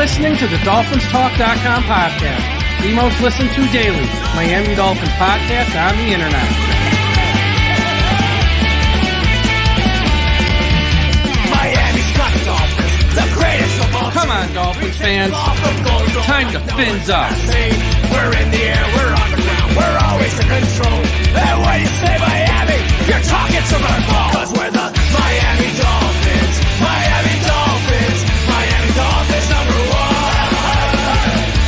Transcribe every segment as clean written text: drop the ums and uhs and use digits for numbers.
listening to the DolphinsTalk.com podcast, the most listened to daily Miami Dolphins podcast on the internet. Miami's got the Dolphins, the greatest of all. Come on, Dolphins fans. Time to fins up. We're in the air, we're on the ground, we're always in control. And when you say Miami, you're talking Super Bowl. Cause we're the Miami Dolphins, Miami Dolphins, Miami Dolphins #1.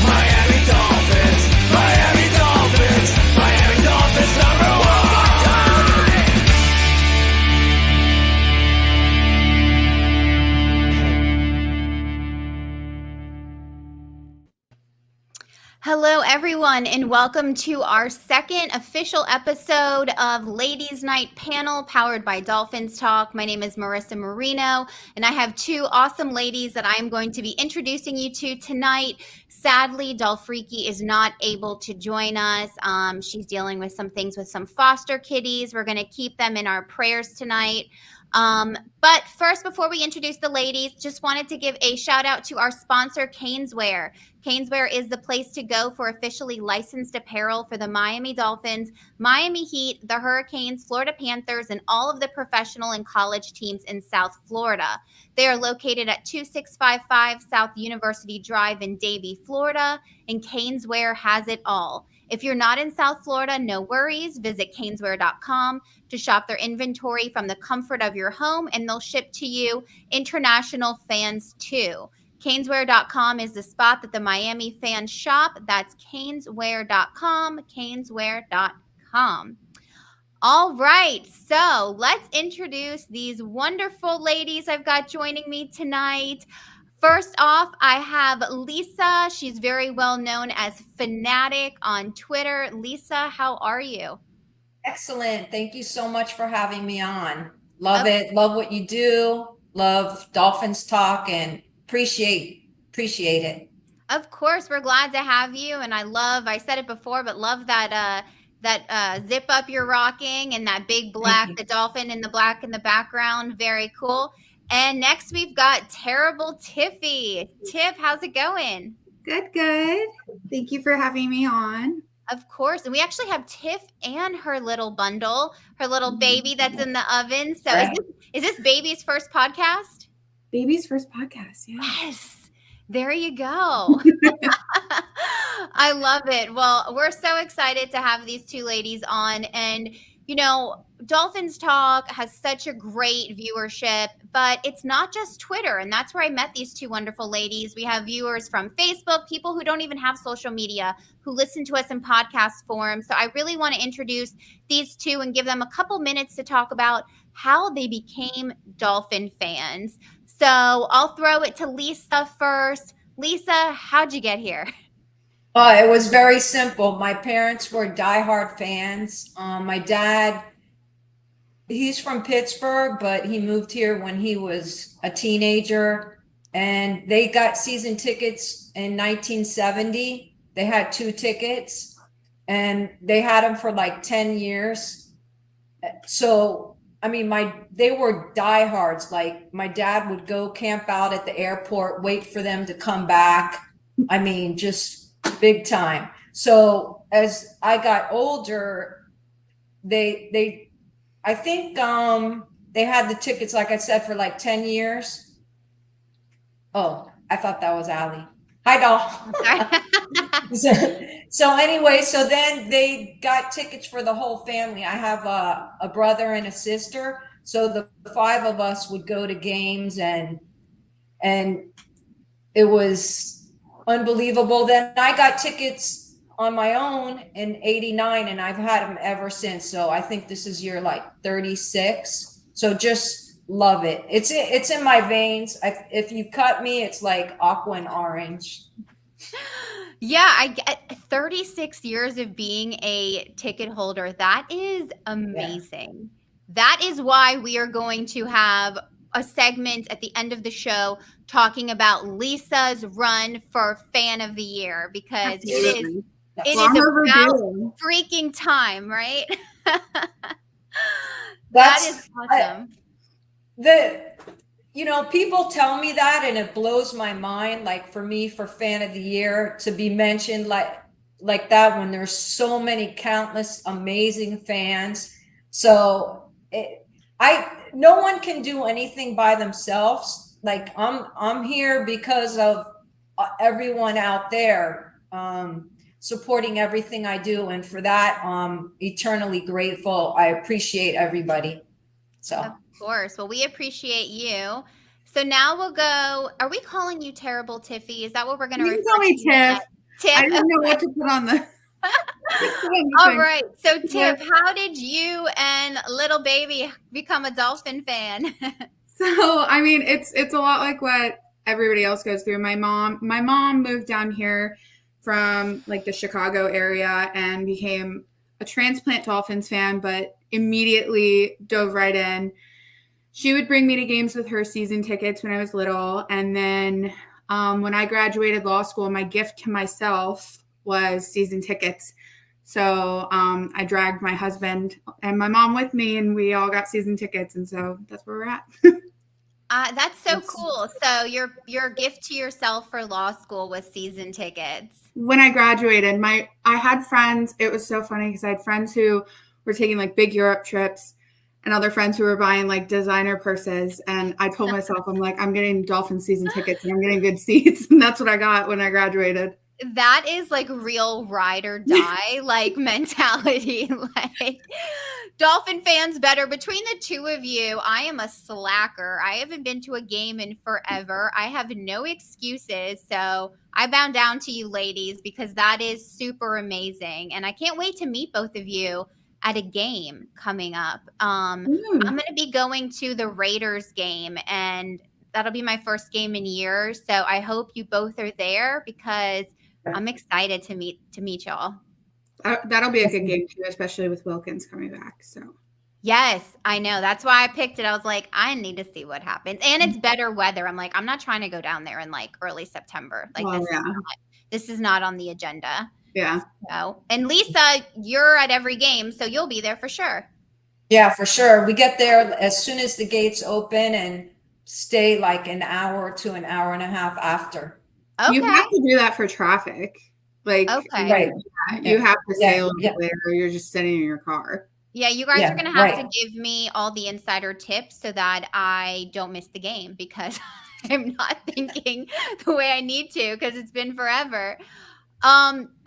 Miami Dolphins, Miami Dolphins, Miami Dolphins #1. Hello, everyone, and welcome to our second official episode of Ladies Night Panel powered by Dolphins Talk. My name is Marino, and I have two awesome ladies that I am going to be introducing you to tonight. Sadly, Dolphreaky is not able to join us. She's dealing with some things with some foster kitties. We're going to keep them in our prayers tonight. But first, before we introduce the ladies, just wanted to give a shout out to our sponsor, Caneswear. Caneswear is the place to go for officially licensed apparel for the Miami Dolphins, Miami Heat, the Hurricanes, Florida Panthers, and all of the professional and college teams in South Florida. They are located at 2655 South University Drive in Davie, Florida, and Caneswear has it all. If you're not in South Florida, no worries. Visit caneswear.com to shop their inventory from the comfort of your home, and they'll ship to you international fans too. Caneswear.com is the spot that the Miami fans shop. That's caneswear.com, caneswear.com. All right, so let's introduce these wonderful ladies I've got joining me tonight. First off, I have Lisa. She's very well known as Fanatic on Twitter. Lisa, how are you? Excellent. Thank you so much for having me on. Love it. Love what you do. Love Dolphins Talk and appreciate it. Of course, we're glad to have you. And I said it before, but love that zip up you're rocking and that big black, the dolphin in the black in the background. Very cool. And next we've got Terrible Tiffy. Tiff, how's it going? Good. Thank you for having me on. Of course. And we actually have Tiff and her little bundle, her little baby that's in the oven. So is this baby's first podcast? Baby's first podcast, yeah. Yes. There you go. I love it. Well, we're so excited to have these two ladies on. And, you know, Dolphins Talk has such a great viewership, but it's not just Twitter. And that's where I met these two wonderful ladies. We have viewers from Facebook, people who don't even have social media, who listen to us in podcast form. So I really want to introduce these two and give them a couple minutes to talk about how they became Dolphin fans. So I'll throw it to Lisa first. Lisa, how'd you get here? It was very simple. My parents were diehard fans. My dad, he's from Pittsburgh, but he moved here when he was a teenager. And they got season tickets in 1970. They had 2 tickets, and they had them for like 10 years. So I mean, they were diehards. Like, my dad would go camp out at the airport, wait for them to come back. I mean, just big time. So as I got older, I think they had the tickets, like I said, for like 10 years. Oh, I thought that was Allie. Hi, doll. So anyway, so then they got tickets for the whole family. I have a brother and a sister. So the 5 of us would go to games, and it was unbelievable. Then I got tickets on my own in '89, and I've had them ever since. So I think this is year like 36. So just love it. It's in my veins. If you cut me, it's like aqua and orange. Yeah, I get 36 years of being a ticket holder. That is amazing. Yeah. That is why we are going to have a segment at the end of the show talking about Lisa's run for Fan of the Year, because it is about freaking time, right? That is awesome. People tell me that and it blows my mind. Like for me, for fan of the year to be mentioned like that when there's so many countless amazing fans. So no one can do anything by themselves. Like I'm here because of everyone out there supporting everything I do, and for that I'm eternally grateful. I appreciate everybody. So Of course. Well, we appreciate you. So now we'll go. Are we calling you Terrible Tiffy? Is that what we're going to You can refer call me to you Tiff. as? Tiff. I didn't know what to put on the. All right. So, Yeah. Tiff, how did you and little baby become a Dolphin fan? So, I mean, it's a lot like what everybody else goes through. My mom moved down here from like the Chicago area and became a transplant Dolphins fan, but immediately dove right in. She would bring me to games with her season tickets when I was little. And then when I graduated law school, my gift to myself was season tickets. So I dragged my husband and my mom with me, and we all got season tickets. And so that's where we're at. That's so cool. So your gift to yourself for law school was season tickets. When I graduated, I had friends. It was so funny because I had friends who were taking like big Europe trips and other friends who were buying like designer purses. And I told myself, I'm like, I'm getting Dolphins season tickets and I'm getting good seats. And that's what I got when I graduated. That is like real ride or die like mentality. Like Dolphin fans better. Between the two of you, I am a slacker. I haven't been to a game in forever. I have no excuses. So I bow down to you ladies because that is super amazing. And I can't wait to meet both of you at a game coming up. I'm going to be going to the Raiders game, and that'll be my first game in years. So I hope you both are there because I'm excited to meet y'all. That'll be a good game too, especially with Wilkins coming back. So yes, I know. That's why I picked it. I was like, I need to see what happens. And it's better weather. I'm like, I'm not trying to go down there in like early September. Like this is not on the agenda. Yeah. So, and Lisa, you're at every game, so you'll be there for sure. yeah, for sure. We get there as soon as the gates open and stay like an hour to an hour and a half after. Okay. You have to do that for traffic. Like, Okay. Right. You have to stay a little yeah. bit later, or you're just sitting in your car. Yeah, you guys Yeah, are going to have right. to give me all the insider tips so that I don't miss the game because I'm not thinking the way I need to because it's been forever.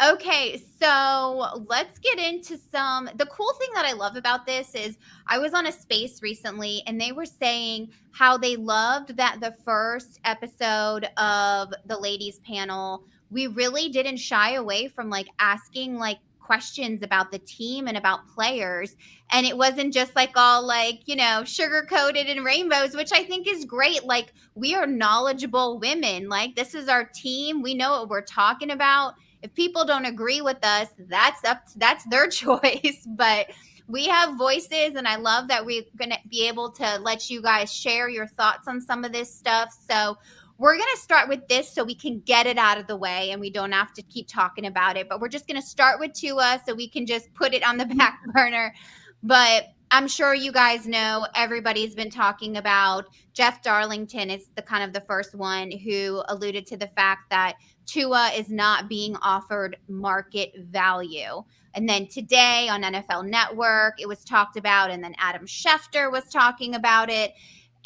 Okay, so let's get into the cool thing that I love about this is I was on a space recently and they were saying how they loved that the first episode of the ladies panel, we really didn't shy away from like asking like questions about the team and about players. And it wasn't just like all like, sugar coated and rainbows, which I think is great. Like we are knowledgeable women. Like this is our team. We know what we're talking about. If people don't agree with us, that's their choice. But we have voices, and I love that we're going to be able to let you guys share your thoughts on some of this stuff. So we're going to start with this so we can get it out of the way and we don't have to keep talking about it. But we're just going to start with Tua so we can just put it on the back burner. But I'm sure you guys know everybody's been talking about Jeff Darlington is the first one who alluded to the fact that Tua is not being offered market value. And then today on NFL Network, it was talked about, and then Adam Schefter was talking about it.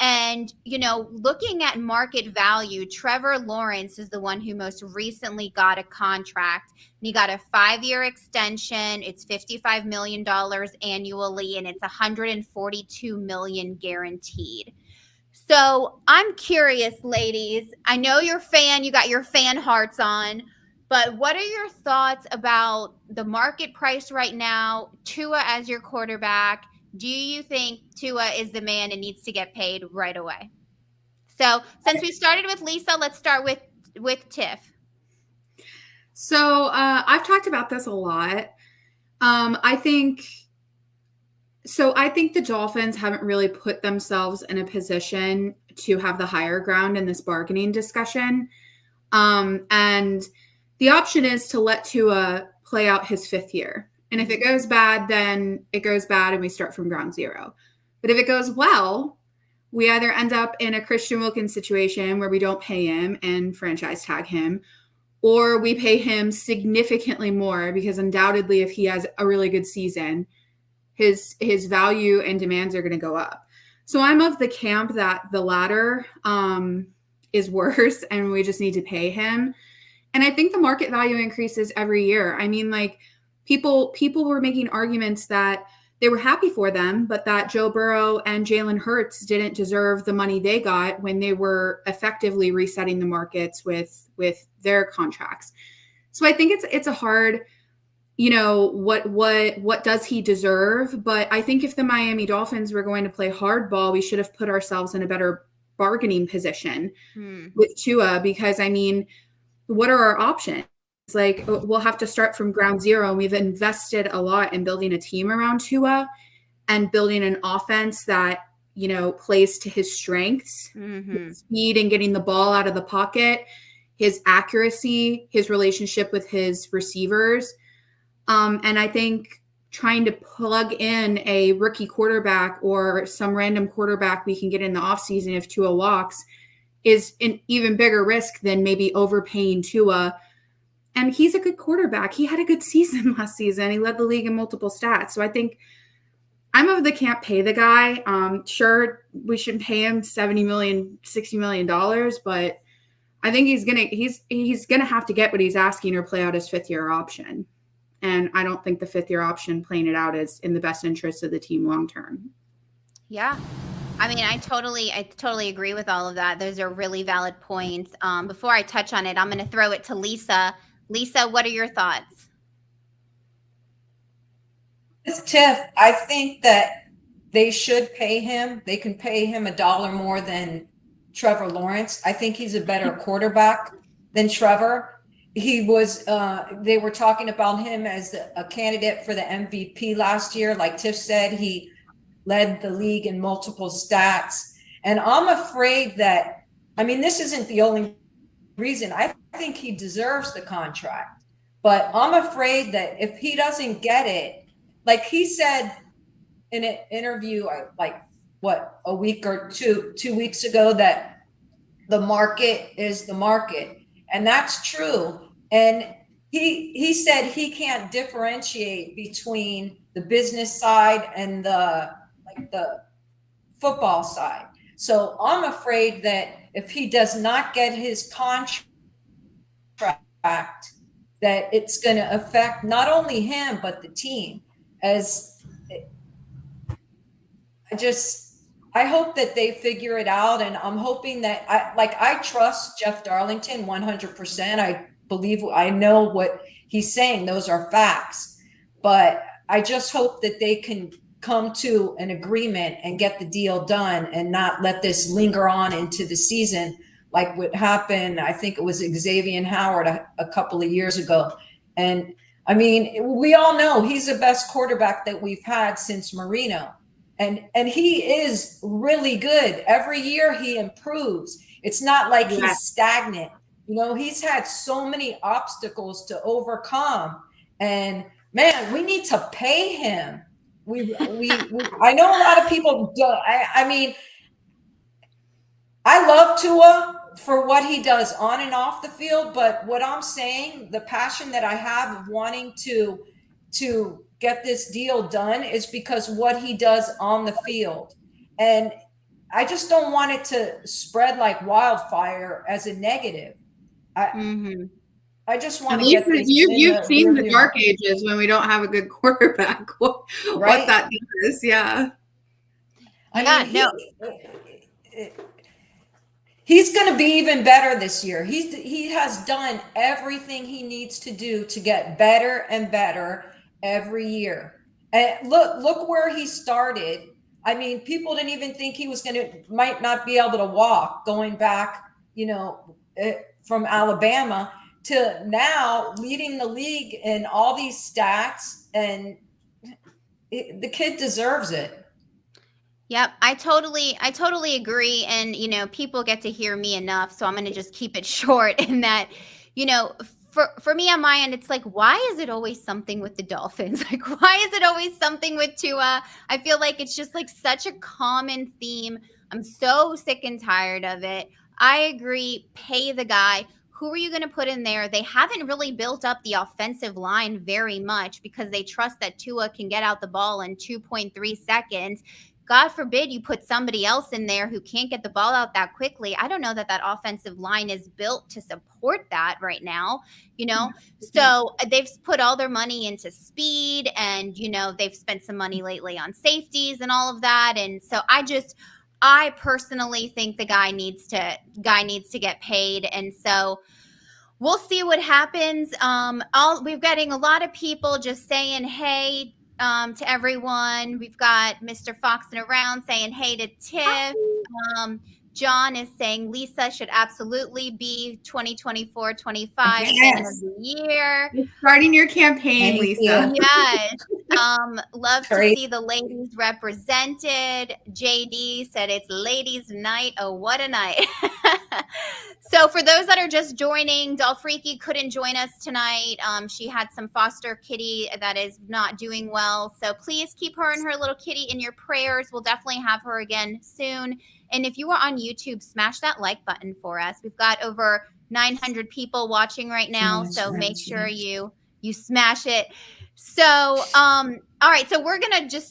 And, looking at market value, Trevor Lawrence is the one who most recently got a contract. And he got a 5-year extension. It's $55 million annually, and it's $142 million guaranteed. So I'm curious, ladies. I know you're you got your fan hearts on, but what are your thoughts about the market price right now, Tua as your quarterback? Do you think Tua is the man and needs to get paid right away? So since we started with Lisa, let's start with Tiff. So I've talked about this a lot. I think the Dolphins haven't really put themselves in a position to have the higher ground in this bargaining discussion. And the option is to let Tua play out his 5th year. And if it goes bad, then it goes bad and we start from ground zero. But if it goes well, we either end up in a Christian Wilkins situation where we don't pay him and franchise tag him, or we pay him significantly more because undoubtedly if he has a really good season, his value and demands are going to go up. So I'm of the camp that the latter is worse and we just need to pay him. And I think the market value increases every year. I mean, like people were making arguments that they were happy for them, but that Joe Burrow and Jalen Hurts didn't deserve the money they got when they were effectively resetting the markets with their contracts. So I think it's a hard, what does he deserve? But I think if the Miami Dolphins were going to play hardball, we should have put ourselves in a better bargaining position with Tua, because I mean, what are our options? Like we'll have to start from ground zero, and we've invested a lot in building a team around Tua and building an offense that, plays to his strengths, his speed and getting the ball out of the pocket, his accuracy, his relationship with his receivers. And I think trying to plug in a rookie quarterback or some random quarterback we can get in the offseason if Tua walks is an even bigger risk than maybe overpaying Tua. And he's a good quarterback. He had a good season last season. He led the league in multiple stats. So I think I'm of the camp pay the guy. Sure, we shouldn't pay him $70 million, $60 million, but I think he's gonna have to get what he's asking or play out his fifth-year option. And I don't think the fifth-year option playing it out is in the best interest of the team long term. Yeah. I mean, I totally agree with all of that. Those are really valid points. Before I touch on it, I'm going to throw it to Lisa. Lisa, what are your thoughts? It's Tiff. I think that they should pay him. They can pay him $1 more than Trevor Lawrence. I think he's a better quarterback than Trevor. He was, they were talking about him as a candidate for the MVP last year. Like Tiff said, he led the league in multiple stats. And I'm afraid that, this isn't the only reason. I think he deserves the contract. But I'm afraid that if he doesn't get it, like he said in an interview, a week or two weeks ago, that the market is the market. And that's true. And he said he can't differentiate between the business side and the football side. So I'm afraid that if he does not get his contract, that it's going to affect not only him, but the team. I hope that they figure it out. And I'm hoping that I trust Jeff Darlington 100%. I know what he's saying. Those are facts, but I just hope that they can come to an agreement and get the deal done and not let this linger on into the season like what happened. I think it was Xavier Howard a couple of years ago. And we all know he's the best quarterback that we've had since Marino. And he is really good. Every year he improves. It's not like he's stagnant. He's had so many obstacles to overcome. And man, we need to pay him. We I know a lot of people do. I love Tua for what he does on and off the field, but what I'm saying, the passion that I have of wanting to get this deal done is because what he does on the field. And I just don't want it to spread like wildfire as a negative. I just want to get this. You've seen the dark ages when we don't have a good quarterback. What that does, yeah. He's going to be even better this year. He has done everything he needs to do to get better and better every year. And look where he started. People didn't even think he might not be able to walk going back, from Alabama to now leading the league in all these stats, and the kid deserves it. Yep, I totally agree. And, people get to hear me enough, so I'm going to just keep it short in that, for me on my end, it's like, why is it always something with the Dolphins? Like, why is it always something with Tua? I feel like it's just like such a common theme I'm so sick and tired of it. I agree. Pay the guy. Who are you going to put in there? They haven't really built up the offensive line very much because they trust that Tua can get out the ball in 2.3 seconds. God forbid you put somebody else in there who can't get the ball out that quickly. I don't know that that offensive line is built to support that right now, you know? So they've put all their money into speed and, they've spent some money lately on safeties and all of that. And so I personally think the guy needs to get paid. And so we'll see what happens. We're getting a lot of people just saying, hey, to everyone. We've got Mr. Foxing around saying, hey to Tiff. John is saying Lisa should absolutely be 2024-25 fan of the year. You're starting your campaign, Thank Lisa. you. Yes. Love to see the ladies represented. JD said it's ladies' night. Oh, what a night. So for those that are just joining, Dolfreaky couldn't join us tonight. She had some foster kitty that is not doing well. So please keep her and her little kitty in your prayers. We'll definitely have her again soon. And if you are on YouTube, smash that like button for us. We've got over 900 people watching right now. So make sure you smash it. So, all right. So we're going to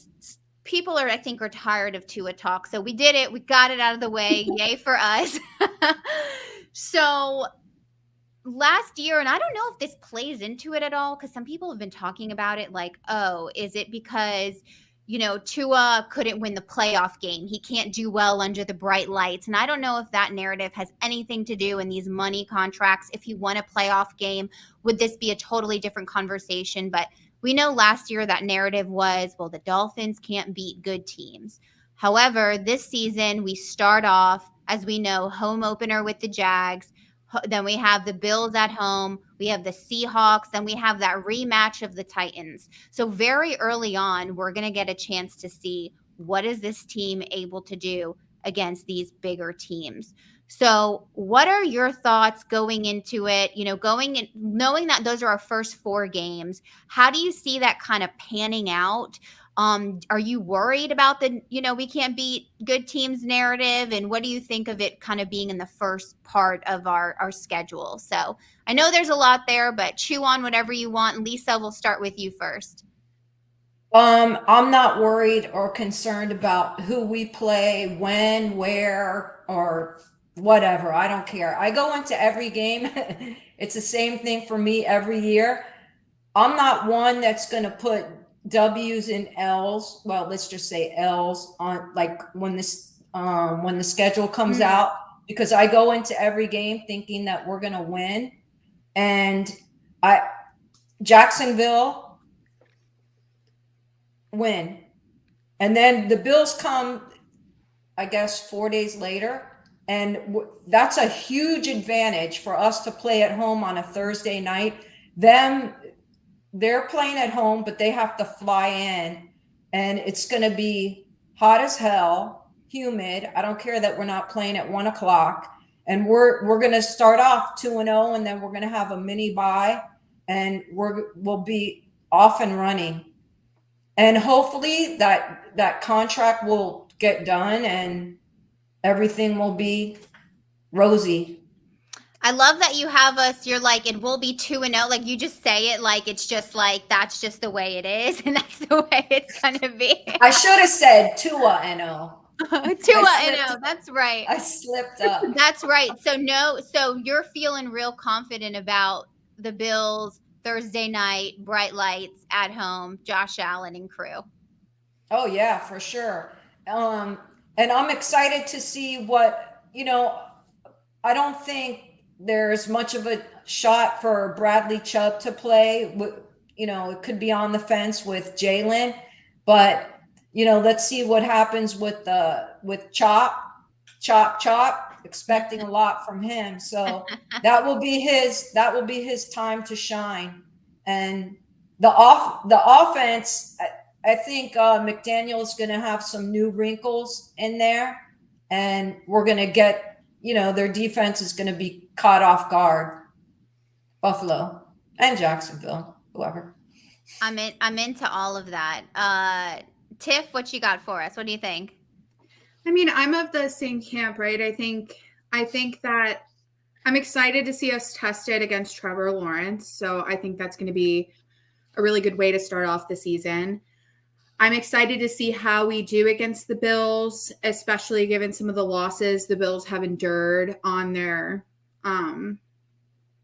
people I think are tired of Tua talk. So we did it. We got it out of the way. Yay for us. So last year, and I don't know if this plays into it at all, because some people have been talking about it like, oh, is it because, Tua couldn't win the playoff game? He can't do well under the bright lights. And I don't know if that narrative has anything to do in these money contracts. If he won a playoff game, would this be a totally different conversation? But we know last year that narrative was, well, the Dolphins can't beat good teams. However, this season, we start off, as we know, home opener with the Jags. Then we have the Bills at home. We have the Seahawks. Then we have that rematch of the Titans. So very early on, we're going to get a chance to see what is this team able to do against these bigger teams. So what are your thoughts going into it? Knowing that those are our first 4 games, how do you see that kind of panning out? Are you worried about the, we can't beat good teams narrative? And what do you think of it kind of being in the first part of our schedule? So I know there's a lot there, but chew on whatever you want. And Lisa, we'll start with you first. I'm not worried or concerned about who we play, when, where, or whatever. I don't care. I go into every game. It's the same thing for me every year. I'm not one that's going to put W's and L's. Well, let's just say L's on, like, when the schedule comes out, because I go into every game thinking that we're going to win. And Jacksonville win. And then the Bills come, I guess, 4 days later. And that's a huge advantage for us to play at home on a Thursday night. They're playing at home, but they have to fly in, and it's going to be hot as hell, humid. I don't care that we're not playing at 1 o'clock, and we're going to start off 2-0, and then we're going to have a mini bye, and we'll be off and running. And hopefully that contract will get done and everything will be rosy. I love that you have us. You're like, it will be 2-0. Like, you just say it like it's just like that's just the way it is, and that's the way it's gonna be. I should have said Tua-N-O. Tua-N-O. That's right. I slipped up. That's right. So you're feeling real confident about the Bills Thursday night, bright lights at home, Josh Allen and crew. Oh yeah, for sure. And I'm excited to see what I don't think there's much of a shot for Bradley Chubb to play. It could be on the fence with Jaylen, but let's see what happens with Chop. Expecting a lot from him, so that will be his time to shine. And the offense, I think McDaniel is going to have some new wrinkles in there, and we're going to get. Their defense is going to be caught off guard. Buffalo and Jacksonville, whoever. I'm into all of that. Tiff, what you got for us? What do you think? I mean, I'm of the same camp, right? I think that I'm excited to see us tested against Trevor Lawrence. So I think that's going to be a really good way to start off the season. I'm excited to see how we do against the Bills, especially given some of the losses the Bills have endured on their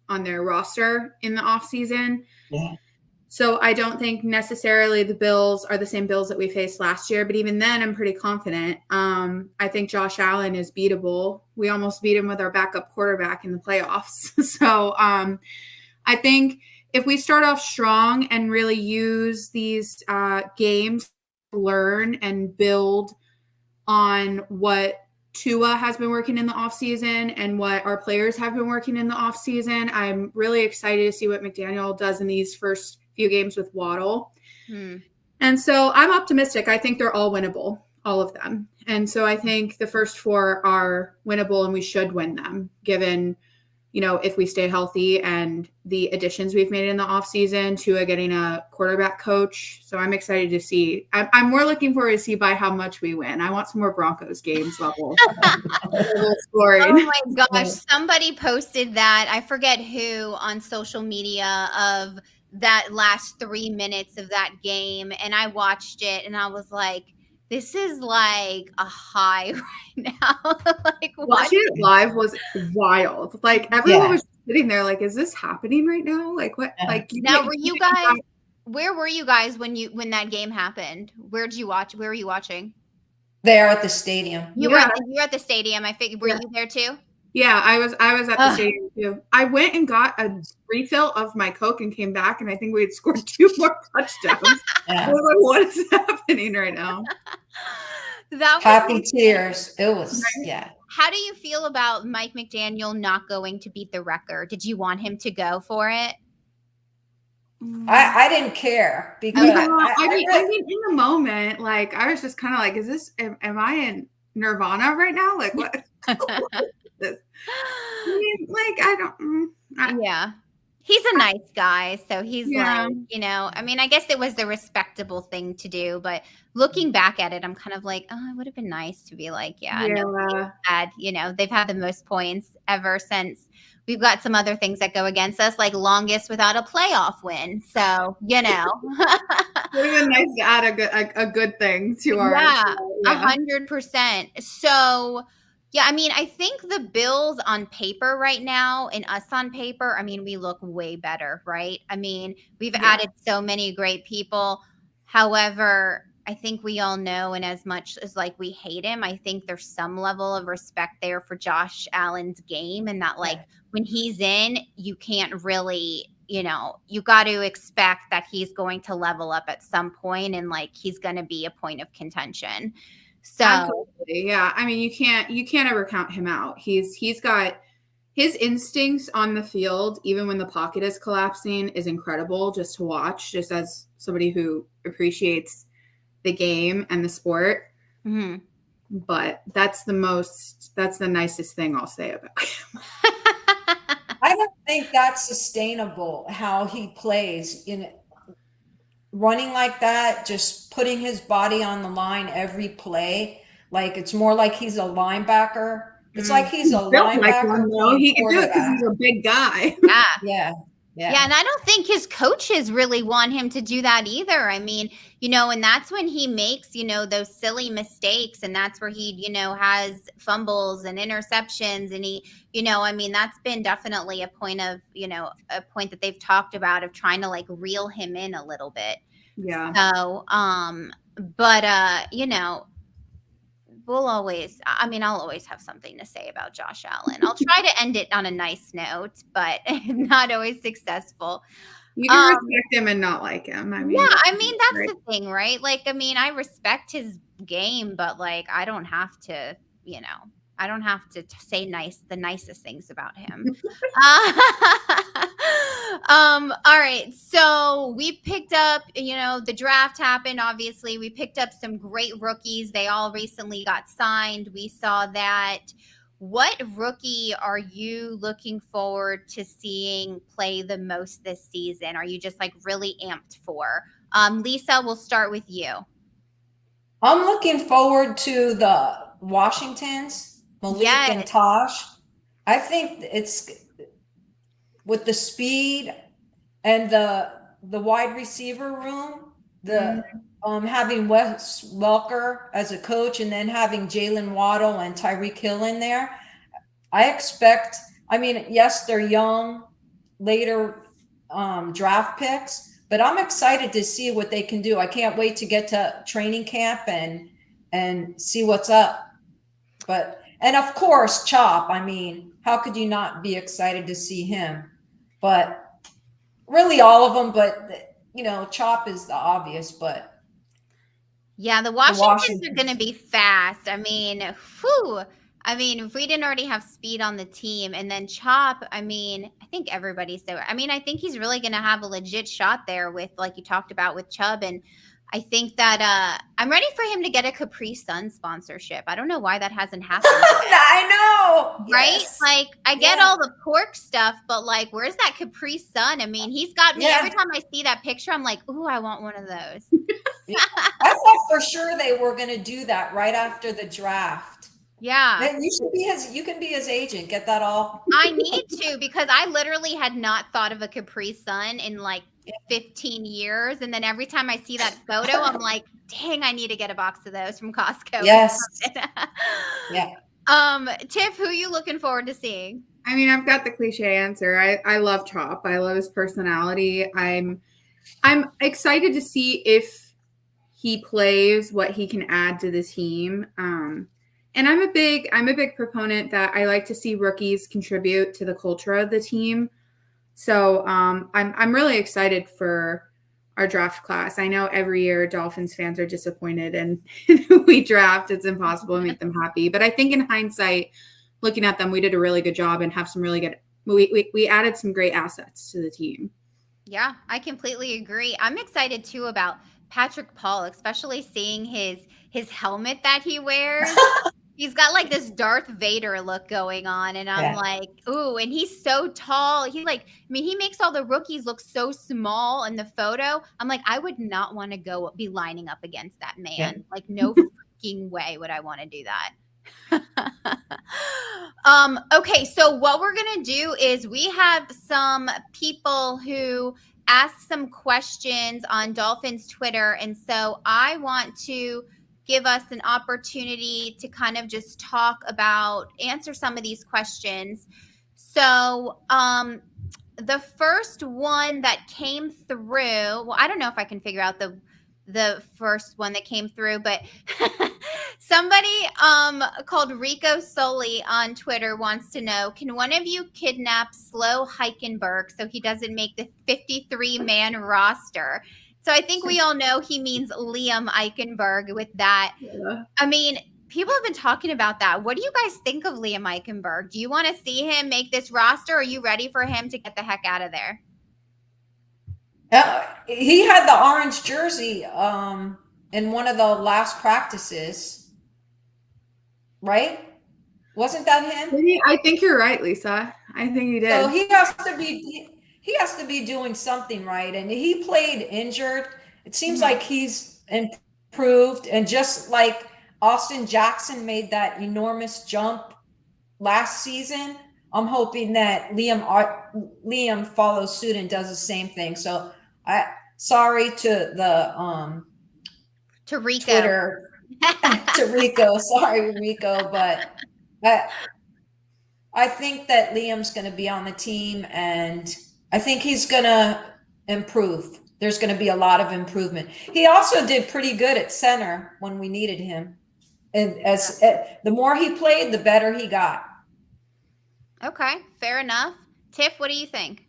roster in the offseason. Yeah. So I don't think necessarily the Bills are the same Bills that we faced last year, but even then I'm pretty confident. I think Josh Allen is beatable. We almost beat him with our backup quarterback in the playoffs. So I think if we start off strong and really use these games to learn and build on what Tua has been working in the offseason and what our players have been working in the offseason, I'm really excited to see what McDaniel does in these first few games with Waddle. And so I'm optimistic. I think they're all winnable, all of them. And so I think the first 4 are winnable and we should win them given, if we stay healthy and the additions we've made in the offseason to getting a quarterback coach. So I'm excited to see. I'm more looking forward to see by how much we win. I want some more Broncos games level. Oh my gosh. Somebody posted that. I forget who on social media of that last 3 minutes of that game. And I watched it and I was like, this is like a high right now. Like watching it live was wild. Like everyone was sitting there like, is this happening right now? Like what? Like now were you guys where were you guys when that game happened? Where did you watch? Where were you watching? There at the stadium. You were at the stadium. I figured were you there too? Yeah, I was at the stadium too. I went and got a refill of my Coke and came back, and I think we had scored 2 more touchdowns. I was like, what is happening right now? Happy tears. It was, How do you feel about Mike McDaniel not going to beat the record? Did you want him to go for it? I didn't care because I mean, in the moment, like I was just kind of like, is this? Am I in Nirvana right now? Like what? This. I mean, like I don't. Yeah, he's a nice guy, so he's like, I mean, I guess it was the respectable thing to do, but looking back at it, I'm kind of like, oh, it would have been nice to be like, no, they've had the most points ever since. We've got some other things that go against us, like longest without a playoff win. So, it would have been nice to add a good thing to our 100%. So. Yeah, I mean, I think the Bills on paper right now and us on paper, I mean, we look way better, right? I mean, we've added so many great people. However, I think we all know, and as much as like we hate him, I think there's some level of respect there for Josh Allen's game and that like when he's in, you can't really, you got to expect that he's going to level up at some point and like he's going to be a point of contention. So absolutely. Yeah. I mean, you can't ever count him out. He's got his instincts on the field, even when the pocket is collapsing, is incredible just to watch, just as somebody who appreciates the game and the sport. Mm-hmm. But that's the nicest thing I'll say about him. I don't think that's sustainable how he plays in running like that, just putting his body on the line every play. Like it's more like he's a linebacker. It's like he's a linebacker. No, he can do it because he's a big guy. Yeah, and I don't think his coaches really want him to do that either. I mean, and that's when he makes, those silly mistakes, and that's where he, has fumbles and interceptions, and he, I mean, that's been definitely a point of, a point that they've talked about of trying to like reel him in a little bit. Yeah. So, I'll always have something to say about Josh Allen. I'll try to end it on a nice note, but not always successful. You can respect him and not like him. I mean, that's the thing, right? Like, I mean, I respect his game, but like, I don't have to, say the nicest things about him. All right. So we picked up, the draft happened. Obviously, we picked up some great rookies. They all recently got signed. We saw that. What rookie are you looking forward to seeing play the most this season? Are you just like really amped for? Lisa, we'll start with you. I'm looking forward to the Washingtons, Malik Yes. and Taj. I think it's with the speed and the wide receiver room, the having Wes Welker as a coach, and then having Jaylen Waddle and Tyreek Hill in there. I expect. I mean, yes, they're young, later draft picks, but I'm excited to see what they can do. I can't wait to get to training camp and see what's up. But and of course, Chop. I mean, how could you not be excited to see him? But really, all of them. But Chop is the obvious. But Yeah, the Washingtons are going to be fast. I mean, whew. I mean, if we didn't already have speed on the team, and then Chop, I mean, I think everybody's there. I mean, I think he's really going to have a legit shot there with, like you talked about, with Chubb. And I think that I'm ready for him to get a Capri Sun sponsorship. I don't know why that hasn't happened yet. I know, Right? yes. Like, I get all the pork stuff, but like, where's that Capri Sun? I mean, he's got me every time I see that picture. I'm like, ooh, I want one of those. I thought for sure they were going to do that right after the draft. Yeah. Then you can be his agent. Get that all. I need to, because I literally had not thought of a Capri Sun in like 15 years. And then every time I see that photo, I'm like, dang, I need to get a box of those from Costco. Yes. Yeah. Tiff, who are you looking forward to seeing? I mean, I've got the cliche answer. I love Chop. I love his personality. I'm excited to see if he plays, what he can add to the team. And I'm a big proponent that I like to see rookies contribute to the culture of the team. So I'm really excited for our draft class. I know every year Dolphins fans are disappointed and who we draft. It's impossible to make them happy. But I think in hindsight, looking at them, we did a really good job and have some really good we added some great assets to the team. Yeah, I completely agree. I'm excited too about Patrick Paul, especially seeing his helmet that he wears. He's got like this Darth Vader look going on. And I'm like, ooh, and he's so tall. He makes all the rookies look so small in the photo. I'm like, I would not want to be lining up against that man. Yeah. Like, no freaking way would I want to do that. Okay, so what we're going to do is we have some people who asked some questions on Dolphins Twitter. And so I want to give us an opportunity to kind of just answer some of these questions. So the first one that came through, well, I don't know if I can figure out the first one that came through, but somebody called Rico Soli on Twitter wants to know, can one of you kidnap Slow Eichenberg so he doesn't make the 53-man roster? So I think we all know he means Liam Eichenberg with that. Yeah. I mean, people have been talking about that. What do you guys think of Liam Eichenberg? Do you want to see him make this roster? Or are you ready for him to get the heck out of there? He had the orange jersey in one of the last practices, right? Wasn't that him? I think you're right, Lisa. I think he did. So he has to be doing something right. And he played injured. It seems like he's improved. And just like Austin Jackson made that enormous jump last season, I'm hoping that Liam follows suit and does the same thing. So sorry to the to Rico. Twitter to Rico. Sorry, Rico, but I think that Liam's going to be on the team, and I think he's going to improve. There's going to be a lot of improvement. He also did pretty good at center when we needed him. And the more he played, the better he got. Okay, fair enough. Tiff, what do you think?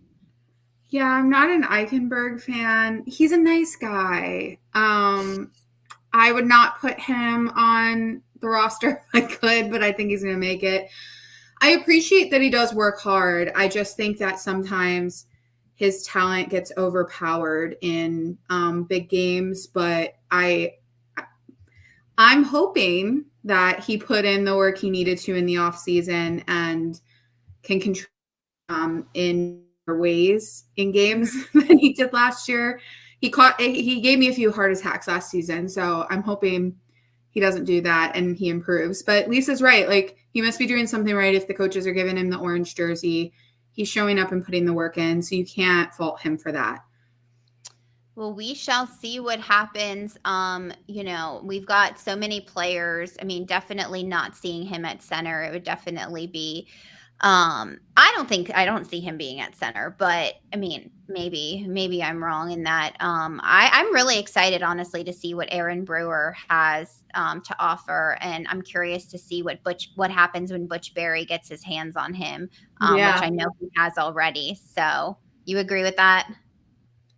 Yeah, I'm not an Eichenberg fan. He's a nice guy. I would not put him on the roster if I could, but I think he's going to make it. I appreciate that he does work hard. I just think that sometimes his talent gets overpowered in big games, but I'm hoping that he put in the work he needed to in the offseason and can contribute in ways in games than he did last year. He gave me a few heart attacks last season, so I'm hoping he doesn't do that and he improves. But Lisa's right. Like, he must be doing something right if the coaches are giving him the orange jersey. He's showing up and putting the work in, so you can't fault him for that. Well, we shall see what happens. We've got so many players. I mean, definitely not seeing him at center. It would definitely be I don't see him being at center, but I mean, maybe I'm wrong in that. I'm really excited, honestly, to see what Aaron Brewer has to offer, and I'm curious to see what happens when Butch Berry gets his hands on him, which I know he has already. So, you agree with that?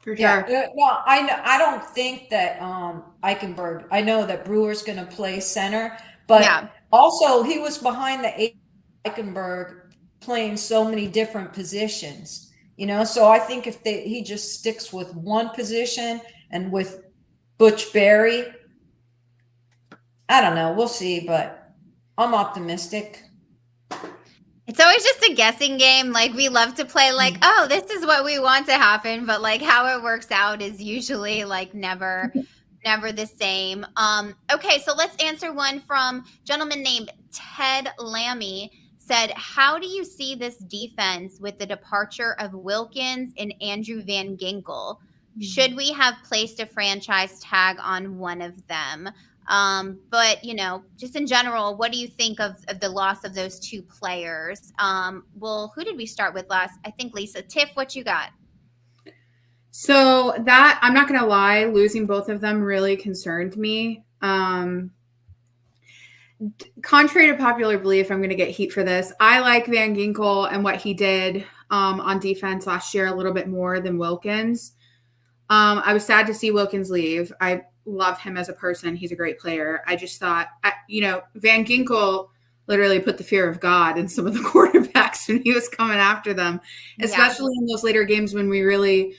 For sure. Yeah, well, I don't think that Eichenberg. I know that Brewer's going to play center, but also he was behind the Eichenberg playing so many different positions. So I think if he just sticks with one position and with Butch Berry, I don't know. We'll see, but I'm optimistic. It's always just a guessing game. Like, we love to play like, oh, this is what we want to happen, but like how it works out is usually like never the same. Okay, so let's answer one from a gentleman named Ted Lammy. Said, how do you see this defense with the departure of Wilkins and Andrew Van Ginkel? Should we have placed a franchise tag on one of them? But just in general, what do you think of the loss of those two players? Well, who did we start with last? I think Lisa. Tiff, what you got? So that, I'm not going to lie, losing both of them really concerned me. Contrary to popular belief, I'm going to get heat for this. I like Van Ginkel and what he did on defense last year a little bit more than Wilkins. I was sad to see Wilkins leave. I love him as a person. He's a great player. I just thought, Van Ginkel literally put the fear of God in some of the quarterbacks when he was coming after them, especially in those later games when we were really,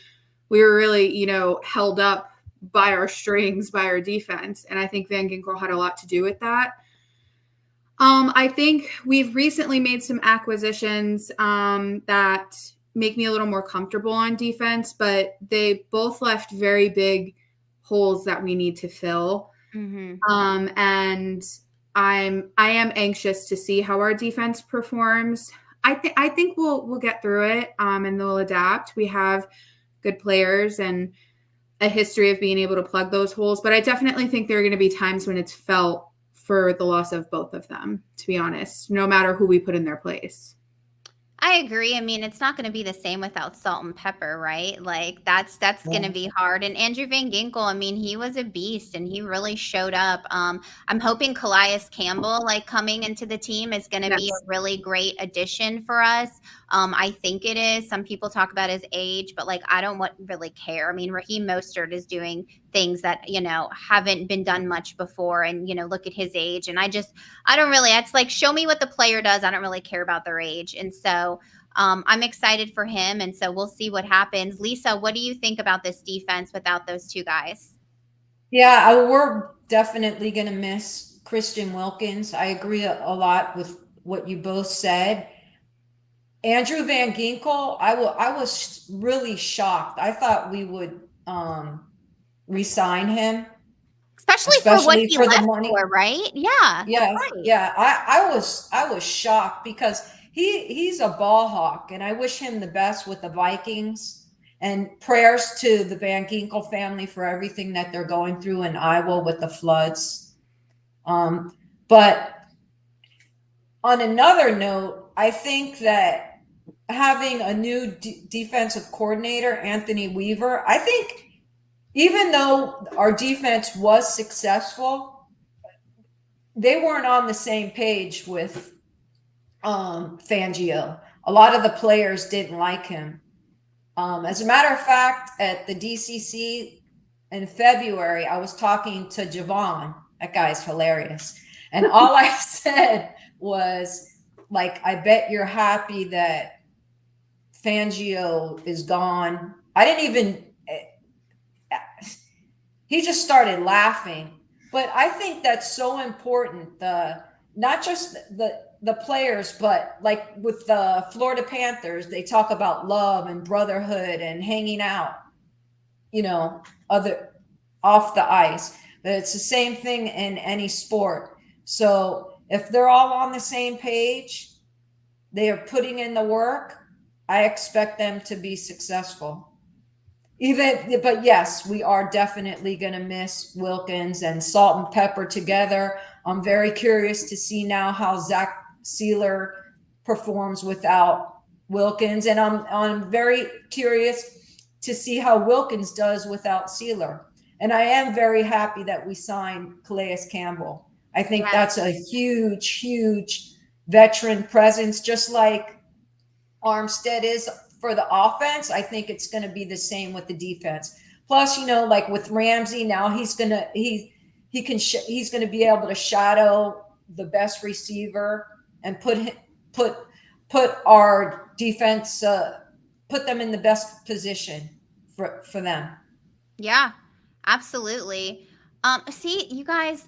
held up by our strings, by our defense. And I think Van Ginkel had a lot to do with that. I think we've recently made some acquisitions that make me a little more comfortable on defense, but they both left very big holes that we need to fill. And I am anxious to see how our defense performs. I think we'll get through it and they'll adapt. We have good players and a history of being able to plug those holes, but I definitely think there are going to be times when it's felt for the loss of both of them, to be honest, no matter who we put in their place. I agree. I mean, it's not going to be the same without salt and pepper, right? Like that's going to be hard. And Andrew Van Ginkel, I mean, he was a beast and he really showed up. I'm hoping Calais Campbell, like coming into the team, is going to be a really great addition for us. I think it is. Some people talk about his age, but like I don't really care. I mean, Raheem Mostert is doing things that haven't been done much before, and look at his age. And I don't really. It's like, show me what the player does. I don't really care about their age, and so I'm excited for him. And so we'll see what happens. Lisa, what do you think about this defense without those two guys? Yeah, we're definitely going to miss Christian Wilkins. I agree a lot with what you both said. Andrew Van Ginkel, I was really shocked. I thought we would re-sign him, especially for what he left the money. For, right? Yeah. Right. Yeah. I was shocked because he's a ball hawk, and I wish him the best with the Vikings. And prayers to the Van Ginkel family for everything that they're going through in Iowa with the floods. But on another note, I think that having a new defensive coordinator, Anthony Weaver, I think even though our defense was successful, they weren't on the same page with Fangio. A lot of the players didn't like him. As a matter of fact, at the DCC in February, I was talking to Javon. That guy's hilarious. And all I said was, like, I bet you're happy that Fangio is gone. I didn't even, he just started laughing. But I think that's so important. Not just the players, but like with the Florida Panthers, they talk about love and brotherhood and hanging out, other off the ice. But it's the same thing in any sport. So if they're all on the same page, they are putting in the work, I expect them to be successful. But yes, we are definitely going to miss Wilkins and Salt and Pepper together. I'm very curious to see now how Zach Sealer performs without Wilkins, and I'm very curious to see how Wilkins does without Sealer. And I am very happy that we signed Calais Campbell. I think that's a huge veteran presence, just like Armstead is for the offense. I think it's going to be the same with the defense. Plus, like with Ramsey now, he's going to be able to shadow the best receiver and put our defense, put them in the best position for them. Yeah, absolutely. See, you guys,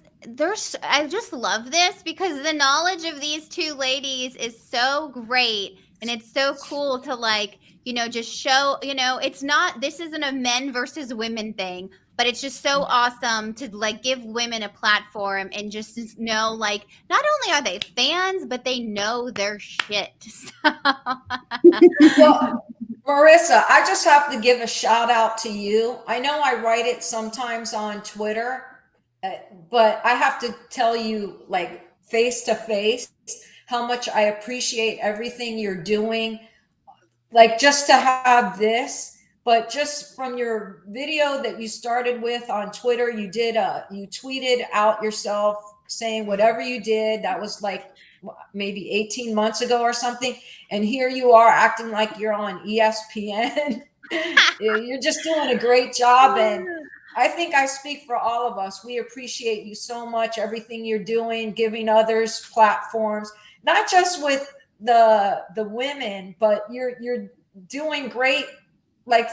I just love this because the knowledge of these two ladies is so great, and it's so cool to just show, this isn't a men versus women thing, but it's just so awesome to give women a platform and just know, not only are they fans, but they know their shit. Well, Marissa, I just have to give a shout out to you. I know I write it sometimes on Twitter, but I have to tell you, face to face, how much I appreciate everything you're doing. Just to have this, but just from your video that you started with on Twitter, you tweeted out yourself saying whatever you did. That was maybe 18 months ago or something. And here you are acting like you're on ESPN. You're just doing a great job. And I think I speak for all of us. We appreciate you so much, everything you're doing, giving others platforms, not just with the women, but you're doing great,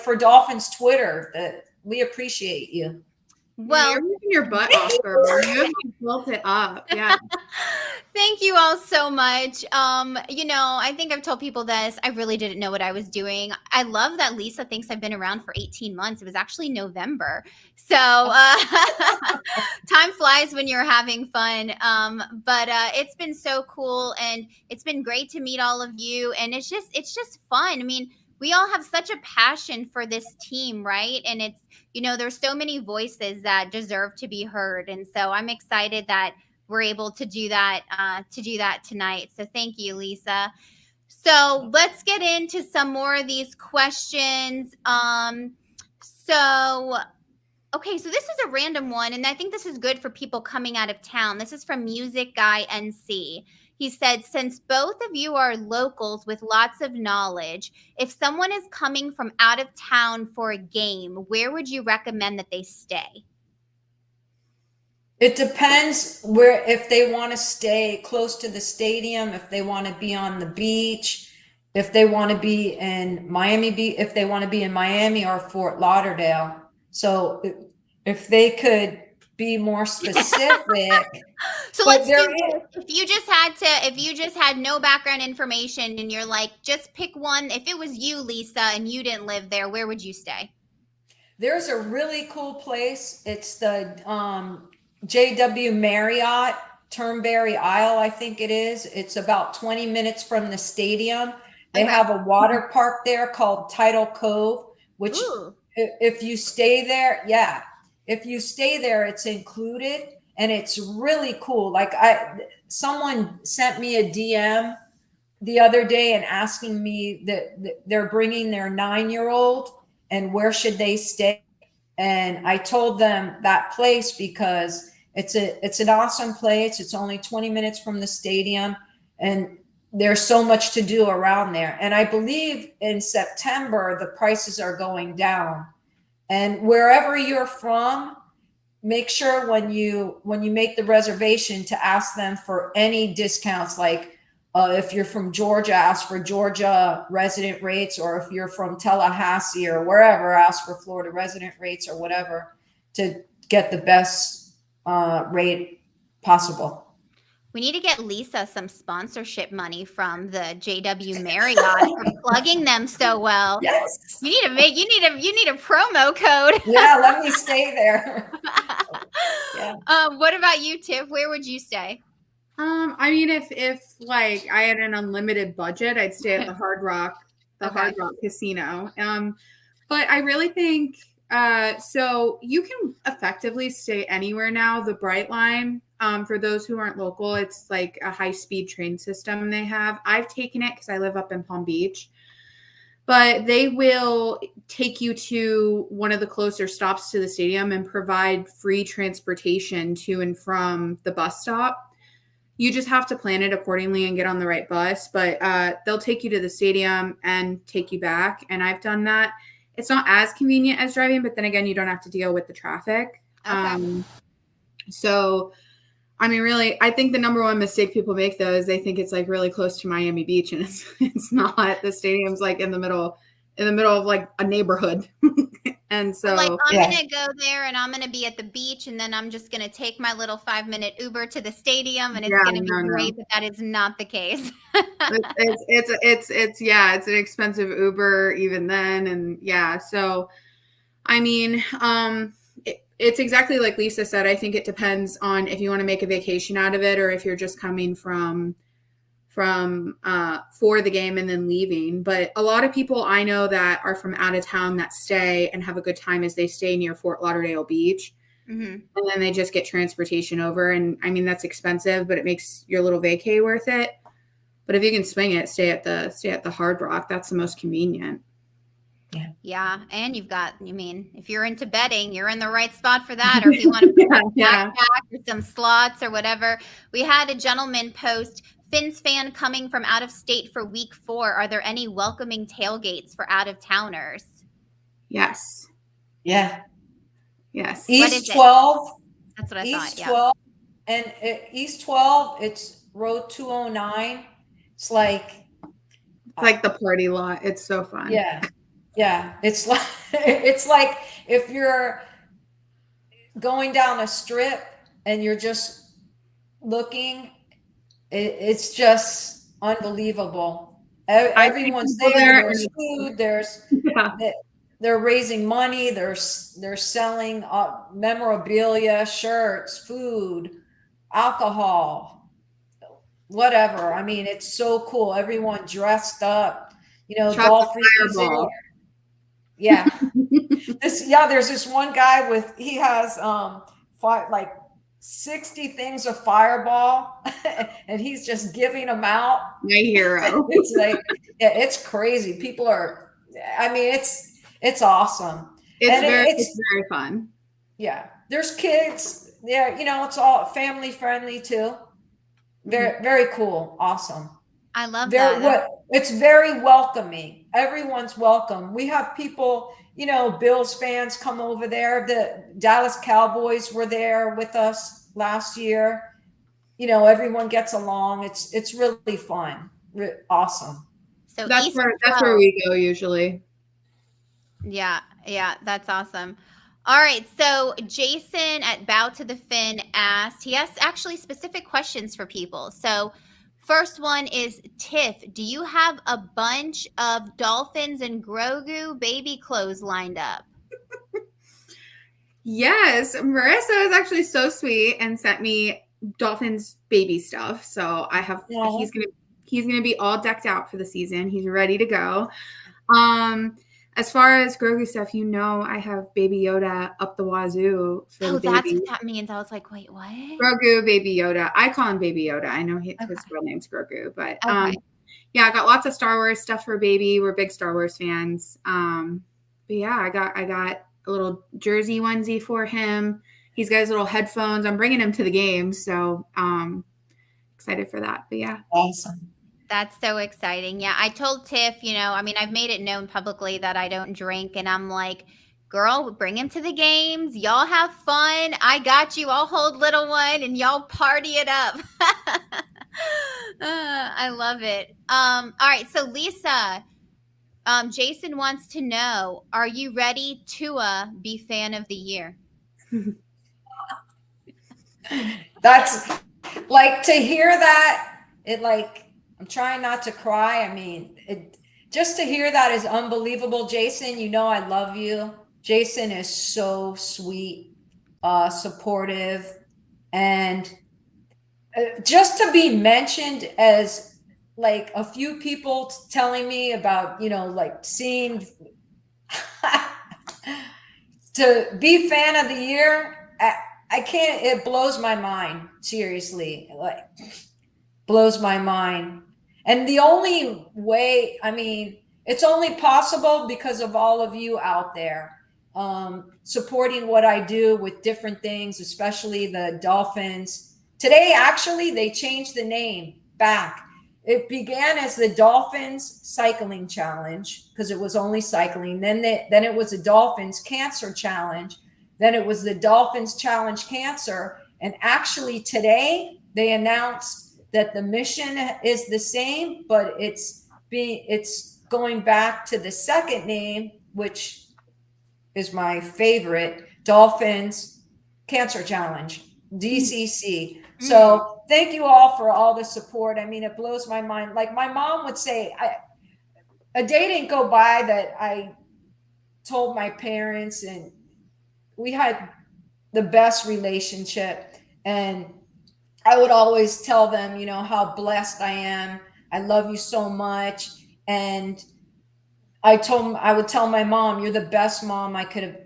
for Dolphins Twitter. We appreciate you. Well, you're moving your butt off, girl. You built it up. Yeah. Thank you all so much. I think I've told people this. I really didn't know what I was doing. I love that Lisa thinks I've been around for 18 months. It was actually November. So time flies when you're having fun. But it's been so cool, and it's been great to meet all of you. And it's just fun. I mean, we all have such a passion for this team, right? And it's, there's so many voices that deserve to be heard. And so I'm excited that we're able to do that tonight. So thank you, Lisa. So let's get into some more of these questions. Okay, so this is a random one, and I think this is good for people coming out of town. This is from Music Guy NC. He said, since both of you are locals with lots of knowledge, if someone is coming from out of town for a game, where would you recommend that they stay? It depends if they want to stay close to the stadium, if they want to be on the beach, if they want to be in Miami, if they want to be in Miami or Fort Lauderdale. So if they could be more specific. So let's do this. If you just had no background information and you're just pick one. If it was you, Lisa, and you didn't live there, where would you stay? There's a really cool place. It's the JW Marriott, Turnberry Isle, I think it is. It's about 20 minutes from the stadium. They have a water park there called Tidal Cove, which if you stay there, it's included, and it's really cool. Someone sent me a DM the other day and asking me that they're bringing their 9-year-old and where should they stay. And I told them that place because it's an awesome place. It's only 20 minutes from the stadium, and there's so much to do around there. And I believe in September, the prices are going down. And wherever you're from, make sure when you make the reservation to ask them for any discounts. If you're from Georgia, ask for Georgia resident rates, or if you're from Tallahassee or wherever, ask for Florida resident rates or whatever to get the best rate possible. We need to get Lisa some sponsorship money from the JW Marriott for plugging them so well. Yes. You need a promo code. Yeah, let me stay there. What about you, Tiff? Where would you stay? I mean, if like I had an unlimited budget, I'd stay at the Hard Rock Casino. But I really think so you can effectively stay anywhere now. The Brightline, for those who aren't local, it's like a high-speed train system they have. I've taken it because I live up in Palm Beach. But they will take you to one of the closer stops to the stadium and provide free transportation to and from the bus stop. You just have to plan it accordingly and get on the right bus, but they'll take you to the stadium and take you back. And I've done that. It's not as convenient as driving, but then again, you don't have to deal with the traffic. Okay. So, I mean, really, I think the number one mistake people make though is they think it's like really close to Miami Beach, and it's not. The stadium's like in the middle of like a neighborhood. And so like I'm gonna go there and I'm gonna be at the beach and then I'm just gonna take my little 5-minute Uber to the stadium and it's gonna be great, but that is not the case. It's an expensive Uber even then, and so I mean, it's exactly like Lisa said. I think it depends on if you want to make a vacation out of it or if you're just coming from for the game and then leaving. But a lot of people I know that are from out of town that stay and have a good time as they stay near Fort Lauderdale Beach. Mm-hmm. And then they just get transportation over. And I mean, that's expensive, but it makes your little vacay worth it. But if you can swing it, stay at the Hard Rock. That's the most convenient. Yeah. And if you're into betting, you're in the right spot for that. Or if you want to put a backpack or some slots or whatever. We had a gentleman post, Fins fan coming from out of state for week 4. Are there any welcoming tailgates for out of towners? Yes. Yeah. Yes. East 12. That's what I East thought. 12. And East 12, it's road 209. It's like the party lot. It's so fun. Yeah. Yeah. It's like if you're going down a strip and you're just looking, it's just unbelievable. Everyone's there. There's food. They're raising money. They're selling memorabilia, shirts, food, alcohol, whatever. I mean, it's so cool. Everyone dressed up. Dolphins. Yeah. There's this one guy he has 60 things of Fireball and he's just giving them out. My hero. It's like, it's crazy. People are, I mean, it's awesome. It's very fun. Yeah. There's kids. Yeah. It's all family friendly too. Very, very cool. Awesome. I love that. It's very welcoming. Everyone's welcome. We have people, Bills fans come over there. The Dallas Cowboys were there with us last year. Everyone gets along. It's really fun. Awesome. So that's where we go usually. Yeah, that's awesome. All right, so Jason at Bow to the Fin asked, he has actually specific questions for people. So first one is, Tiff, do you have a bunch of Dolphins and Grogu baby clothes lined up? Yes, Marissa is actually so sweet and sent me Dolphins baby stuff. So I have he's gonna be all decked out for the season. He's ready to go. As far as Grogu stuff, I have Baby Yoda up the wazoo for the baby. Oh, that's what that means. I was like, wait, what? Grogu, Baby Yoda. I call him Baby Yoda. I know his real name's Grogu, but I got lots of Star Wars stuff for baby. We're big Star Wars fans. But yeah, I got a little jersey onesie for him. He's got his little headphones. I'm bringing him to the game, so excited for that. But yeah, awesome. That's so exciting. Yeah, I told Tiff, I've made it known publicly that I don't drink. And I'm like, girl, bring him to the games. Y'all have fun. I got you. I'll hold little one and y'all party it up. I love it. All right. So Lisa, Jason wants to know, are you ready Tua be fan of the year? That's like, to hear that, I'm trying not to cry. I mean, just to hear that is unbelievable. Jason, I love you. Jason is so sweet. supportive, and just to be mentioned as like a few people telling me about, like seeing to be fan of the year. I can't, it blows my mind. Seriously, like blows my mind. And the only way, I mean, it's only possible because of all of you out there supporting what I do with different things, especially the Dolphins. Today, actually, they changed the name back. It began as the Dolphins Cycling Challenge because it was only cycling. Then it was the Dolphins Cancer Challenge. Then it was the Dolphins Challenge Cancer. And actually today they announced that the mission is the same, but it's going back to the second name, which is my favorite, Dolphins Cancer Challenge, DCC. So thank you all for all the support. I mean, it blows my mind. Like my mom would say, a day didn't go by that I told my parents, and we had the best relationship. And I would always tell them, how blessed I am. I love you so much. And I would tell my mom, you're the best mom I could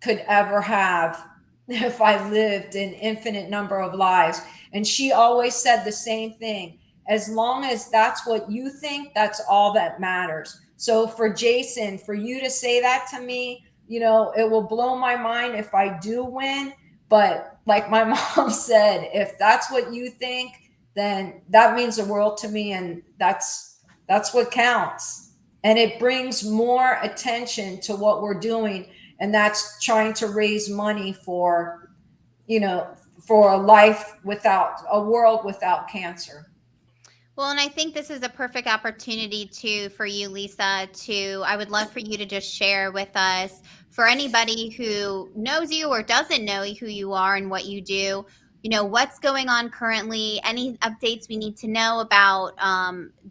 ever have if I lived an infinite number of lives. And she always said the same thing. As long as that's what you think, that's all that matters. So for Jason, for you to say that to me, it will blow my mind if I do win. But like my mom said, if that's what you think, then that means the world to me. And that's what counts. And it brings more attention to what we're doing. And that's trying to raise money for, for a world without cancer. Well, and I think this is a perfect opportunity for you, Lisa, I would love for you to just share with us, for anybody who knows you or doesn't know who you are and what you do, what's going on currently, any updates we need to know about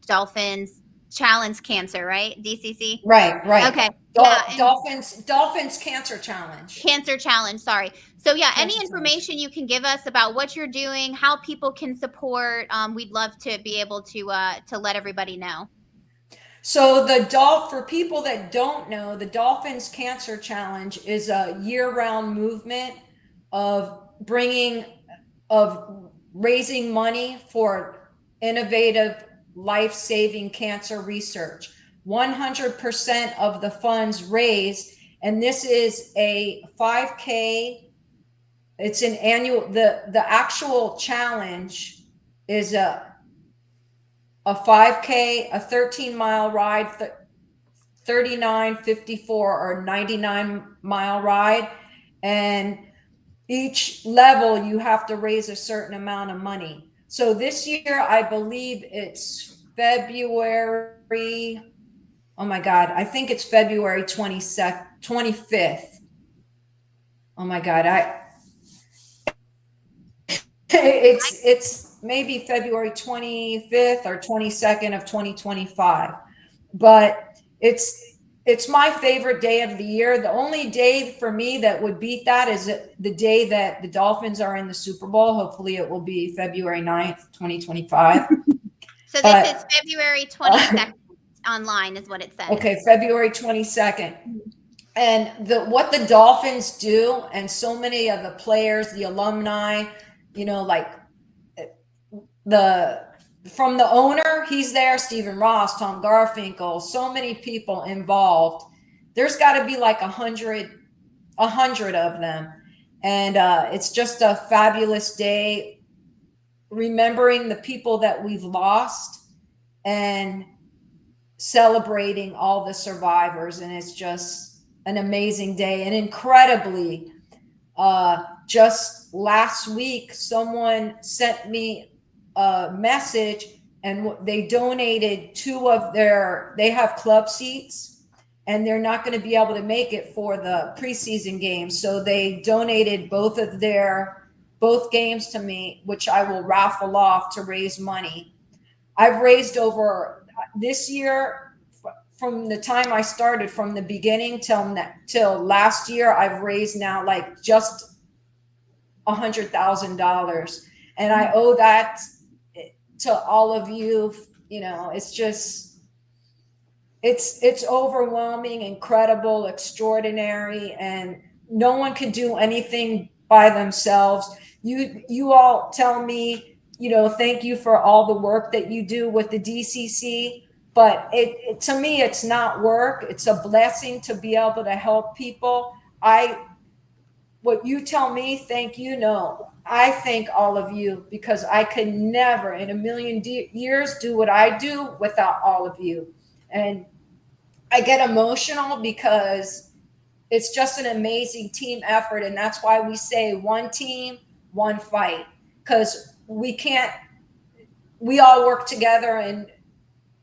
Dolphins Challenge Cancer, right? DCC? Right. Okay. Dolphins Cancer Challenge. Cancer Challenge, sorry. So yeah, Cancer any information you can give us about what you're doing, how people can support, we'd love to be able to let everybody know. So for people that don't know, the Dolphins Cancer Challenge is a year-round movement of raising money for innovative life-saving cancer research. 100% of the funds raised, and this is a 5K. It's an annual. The actual challenge is a 5K, a 13-mile ride, 39, 54, or 99-mile ride, and each level you have to raise a certain amount of money. So this year, I believe it's February. Oh my God, I think it's February 25th. Oh my God, it's maybe February 25th or 22nd of 2025. But it's my favorite day of the year. The only day for me that would beat that is the day that the Dolphins are in the Super Bowl. Hopefully it will be February 9th, 2025. So this is February 22nd online is what it says. Okay, February 22nd. And what the Dolphins do, and so many of the players, the alumni, like from the owner, he's there, Stephen Ross, Tom Garfinkel, so many people involved. There's got to be like 100 of them. And it's just a fabulous day, remembering the people that we've lost and celebrating all the survivors. And it's just an amazing day. And incredibly, just last week, someone sent me a message, and they donated they have club seats, and they're not going to be able to make it for the preseason games. So they donated both games to me, which I will raffle off to raise money. I've raised over this year, from the time I started, from the beginning till last year, I've raised now like just $100,000. And I owe that to all of you. You know, it's just, it's overwhelming, incredible, extraordinary, and no one can do anything by themselves. You all tell me, you know, thank you for all the work that you do with the DCC, but it to me, it's not work. It's a blessing to be able to help people. What you tell me, thank you. No, I thank all of you, because I could never in a million years do what I do without all of you. And I get emotional because it's just an amazing team effort. And that's why we say one team, one fight, because we all work together, and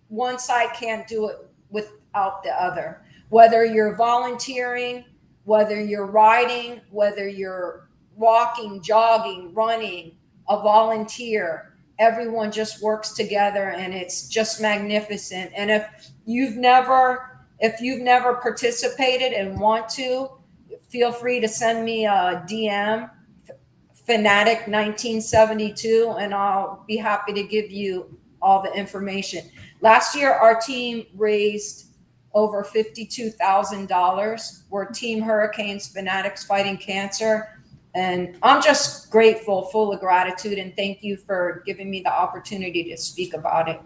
one side can't do it without the other. Whether you're volunteering, whether you're riding, whether you're walking, jogging, running, a volunteer, everyone just works together, and it's just magnificent. And if you've never participated and want to, feel free to send me a DM, Fanatic 1972, and I'll be happy to give you all the information. Last year, our team raised over $52,000. We're Team Hurricanes Fanatics Fighting Cancer. And I'm just grateful, full of gratitude, and thank you for giving me the opportunity to speak about it.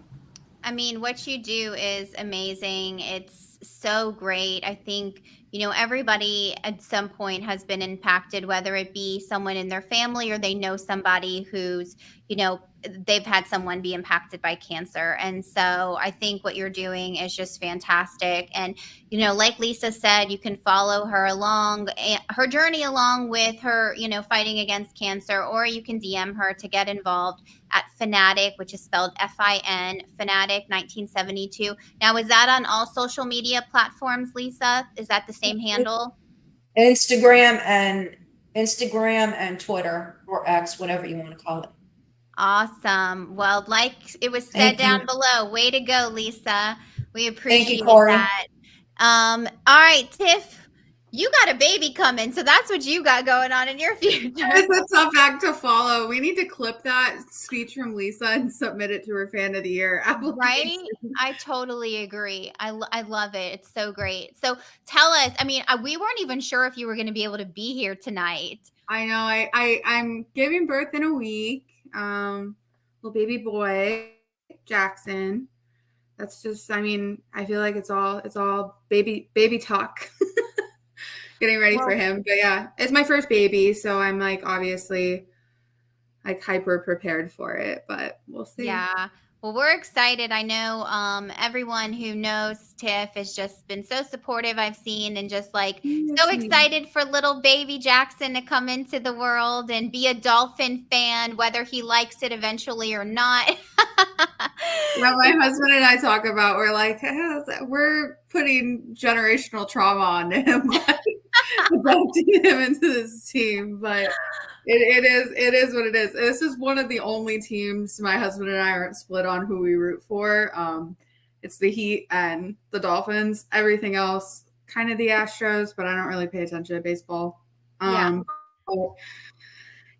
I mean, what you do is amazing. It's so great. I think, you know, everybody at some point has been impacted, whether it be someone in their family or they know somebody who's, you know, they've had someone be impacted by cancer. And so I think what you're doing is just fantastic. And, you know, like Lisa said, you can follow her along her journey along with her, you know, fighting against cancer, or you can DM her to get involved at Fanatic, which is spelled Fin, Fanatic 1972. Now, is that on all social media platforms, Lisa? Is that the same handle? Instagram and Twitter, or X, whatever you want to call it. Awesome. Well, like it was said down below, way to go, Lisa. We appreciate that. All right, Tiff, you got a baby coming, so that's what you got going on in your future. It's a tough act to follow. We need to clip that speech from Lisa and submit it to her Fan of the Year application. Right? I totally agree. I love it. It's so great. So tell us, I mean, we weren't even sure if you were going to be able to be here tonight. I know. I'm giving birth in a week. Little baby boy, Jackson. That's just, I mean, I feel like it's all baby talk. Getting ready for him. But yeah, it's my first baby, so I'm like obviously like hyper prepared for it, but we'll see. Yeah. Well, we're excited. I know everyone who knows Tiff has just been so supportive, I've seen, and just like so excited for little baby Jackson to come into the world and be a Dolphin fan, whether he likes it eventually or not. What my husband and I talk about, we're like, we're putting generational trauma on him, adopting him into this team, but it is what it is. This is one of the only teams my husband and I aren't split on who we root for. It's the Heat and the Dolphins. Everything else, kind of the Astros, but I don't really pay attention to baseball.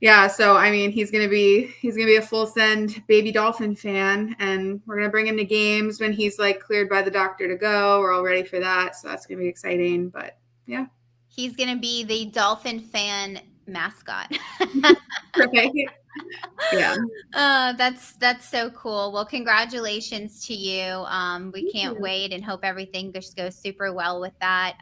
Yeah, so I mean, he's gonna be a full send baby Dolphin fan, and we're gonna bring him to games when he's like cleared by the doctor to go. We're all ready for that, so that's gonna be exciting. But yeah, he's gonna be the Dolphin fan mascot. Right. Yeah. That's so cool. Well, congratulations to you. We can't wait and hope everything just goes super well with that.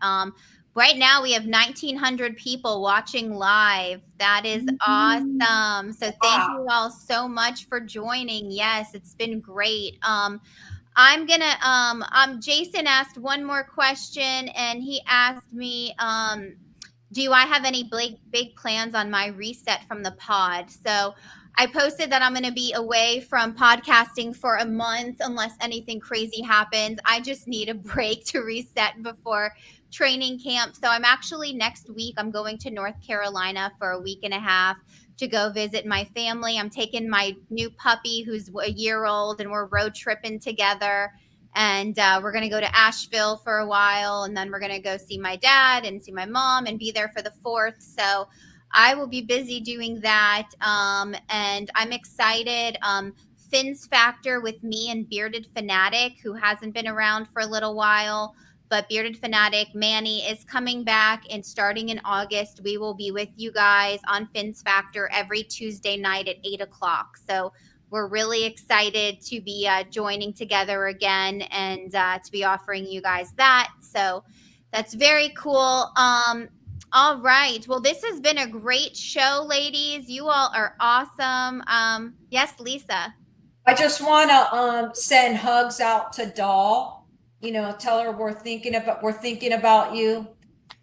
Right now we have 1,900 people watching live. That is awesome. So thank you all so much for joining. Yes, it's been great. I'm gonna Jason asked one more question, and he asked me, do I have any big plans on my reset from the pod? So I posted that I'm going to be away from podcasting for a month unless anything crazy happens. I just need a break to reset before training camp. So I'm actually next week, I'm going to North Carolina for a week and a half to go visit my family. I'm taking my new puppy who's a year old, and we're road tripping together. And we're going to go to Asheville for a while, and then we're going to go see my dad and see my mom and be there for the 4th. So I will be busy doing that. And I'm excited. Finn's Factor with me and Bearded Fanatic, who hasn't been around for a little while. But Bearded Fanatic, Manny, is coming back, and starting in August, we will be with you guys on Finn's Factor every Tuesday night at 8 o'clock. So we're really excited to be joining together again and to be offering you guys that. So that's very cool. All right. Well, this has been a great show, ladies. You all are awesome. Yes, Lisa. I just want to send hugs out to Doll. You know, tell her we're thinking about you,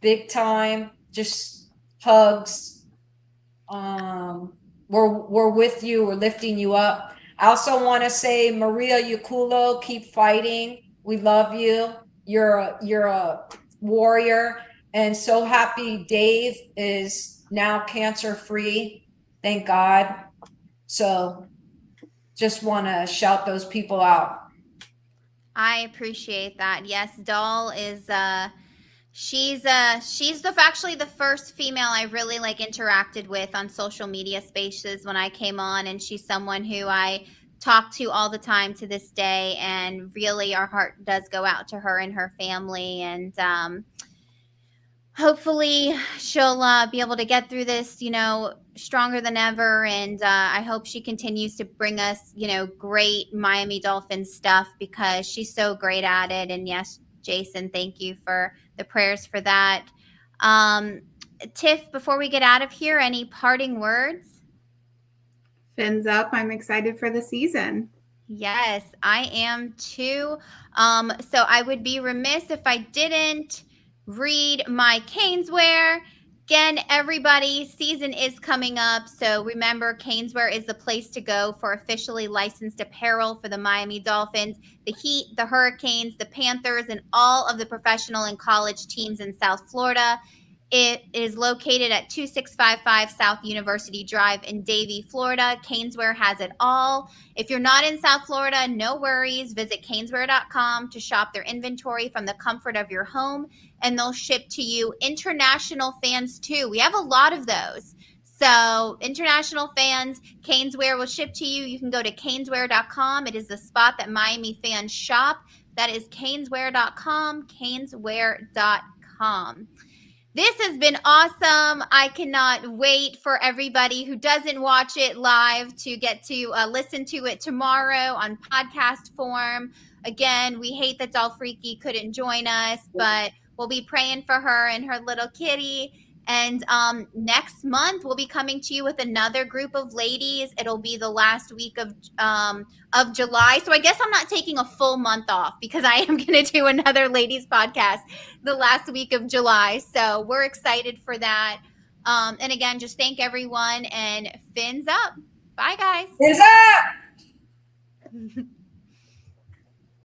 big time. Just hugs. We're with you. We're lifting you up. I also want to say, Maria Yakulo, keep fighting. We love you. You're a warrior, and so happy Dave is now cancer free. Thank God. So just want to shout those people out. I appreciate that. Yes, Doll is she's actually the first female I really like interacted with on social media spaces when I came on, and she's someone who I talk to all the time to this day, and really our heart does go out to her and her family, and hopefully she'll be able to get through this, stronger than ever. And I hope she continues to bring us, great Miami Dolphins stuff, because she's so great at it. And yes, Jason, thank you for the prayers for that. Tiff, before we get out of here, any parting words? Fins up. I'm excited for the season. Yes, I am too. So I would be remiss if I didn't read my Caneswear. Again, everybody, season is coming up. So remember, Caneswear is the place to go for officially licensed apparel for the Miami Dolphins, the Heat, the Hurricanes, the Panthers, and all of the professional and college teams in South Florida. It is located at 2655 South University Drive in Davie, Florida. Caneswear has it all. If you're not in South Florida, no worries. Visit caneswear.com to shop their inventory from the comfort of your home, and they'll ship to you. International fans, too. We have a lot of those. So international fans, Caneswear will ship to you. You can go to caneswear.com. It is the spot that Miami fans shop. That is caneswear.com, caneswear.com. This has been awesome. I cannot wait for everybody who doesn't watch it live to get to listen to it tomorrow on podcast form. Again, we hate that Doll Freaky couldn't join us, but we'll be praying for her and her little kitty. And next month, we'll be coming to you with another group of ladies. It'll be the last week of July. So I guess I'm not taking a full month off, because I am going to do another ladies podcast the last week of July. So we're excited for that. And again, just thank everyone, and fins up. Bye, guys. Fins up!